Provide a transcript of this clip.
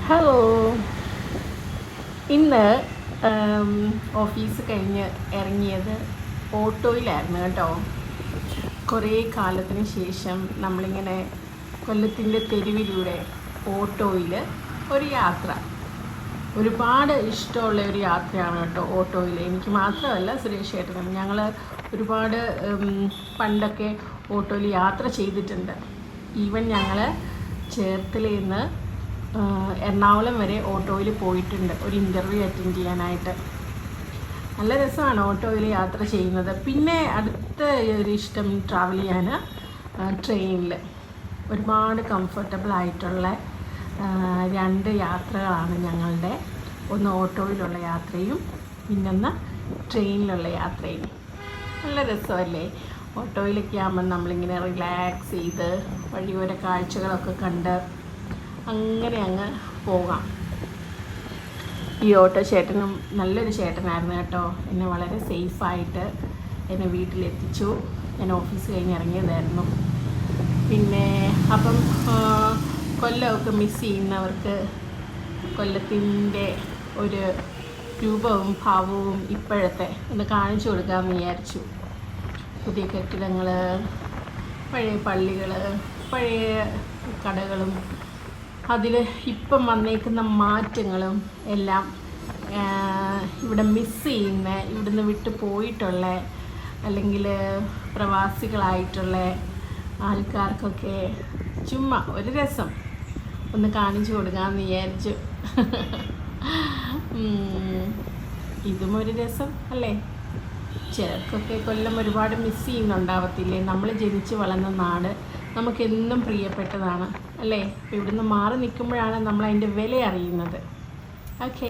Hello. ഇന്ന് office കഴിഞ്ഞ് ഇറങ്ങിയത് ഓട്ടോയിലായിരുന്നു കേട്ടോ. കുറേ കാലത്തിന് ശേഷം നമ്മളിങ്ങനെ കൊല്ലത്തിൻ്റെ തെരുവിലൂടെ ഓട്ടോയിൽ ഒരു യാത്ര. ഒരുപാട് ഇഷ്ടമുള്ള ഒരു യാത്രയാണ് കേട്ടോ ഓട്ടോയിൽ. എനിക്ക് മാത്രമല്ല, സുരേഷ് ചേട്ടനും. ഞങ്ങൾ ഒരുപാട് പണ്ടൊക്കെ ഓട്ടോയിൽ യാത്ര ചെയ്തിട്ടുണ്ട്. ഈവൻ ഞങ്ങൾ ചേർത്തലയിൽ നിന്ന് എറണാകുളം വരെ ഓട്ടോയിൽ പോയിട്ടുണ്ട് ഒരു ഇൻ്റർവ്യൂ അറ്റൻഡ് ചെയ്യാനായിട്ട്. നല്ല രസമാണ് ഓട്ടോയിൽ യാത്ര ചെയ്യുന്നത്. പിന്നെ അടുത്ത ഒരു ഇഷ്ടം ട്രാവൽ ചെയ്യാൻ ട്രെയിനിൽ. ഒരുപാട് കംഫർട്ടബിൾ ആയിട്ടുള്ള രണ്ട് യാത്രകളാണ് ഞങ്ങളുടെ. ഒന്ന് ഓട്ടോയിലുള്ള യാത്രയും പിന്നൊന്ന് ട്രെയിനിലുള്ള യാത്രയും. നല്ല രസമല്ലേ ഓട്ടോയിലൊക്കെ ആകുമ്പോൾ നമ്മളിങ്ങനെ റിലാക്സ് ചെയ്ത് വഴിയോര കാഴ്ചകളൊക്കെ കണ്ട് അങ്ങനെ അങ്ങ് പോകാം. ഈ ഓട്ടോ ചേട്ടനും നല്ലൊരു ചേട്ടനായിരുന്നു കേട്ടോ. എന്നെ വളരെ സേഫായിട്ട് എന്നെ വീട്ടിലെത്തിച്ചു. ഞാൻ ഓഫീസ് കഴിഞ്ഞ് ഇറങ്ങിയതായിരുന്നു. പിന്നെ അപ്പം കൊല്ലമൊക്കെ മിസ് ചെയ്യുന്നവർക്ക് കൊല്ലത്തിൻ്റെ ഒരു രൂപവും ഭാവവും ഇപ്പോഴത്തെ ഒന്ന് കാണിച്ചു കൊടുക്കാമെന്ന് വിചാരിച്ചു. പുതിയ കെട്ടിടങ്ങൾ, പഴയ പള്ളികൾ, പഴയ കടകളും അതിൽ ഇപ്പം വന്നേക്കുന്ന മാറ്റങ്ങളും എല്ലാം ഇവിടെ മിസ് ചെയ്യുന്ന, ഇവിടുന്ന് വിട്ട് പോയിട്ടുള്ള അല്ലെങ്കിൽ പ്രവാസികളായിട്ടുള്ള ആൾക്കാർക്കൊക്കെ ചുമ്മാ ഒരു രസം ഒന്ന് കാണിച്ചു കൊടുക്കാമെന്ന് വിചാരിച്ചു. ഇതും ഒരു രസം അല്ലേ? ചിലർക്കൊക്കെ കൊല്ലം ഒരുപാട് മിസ് ചെയ്യുന്നുണ്ടാവത്തില്ലേ? നമ്മൾ ജനിച്ച് വളർന്ന നാട് നമുക്കെന്നും പ്രിയപ്പെട്ടതാണ് അല്ലേ? അപ്പോൾ ഇവിടുന്ന് മാറി നിൽക്കുമ്പോഴാണ് നമ്മൾ അതിൻ്റെ വില അറിയുന്നത്. ഓക്കെ.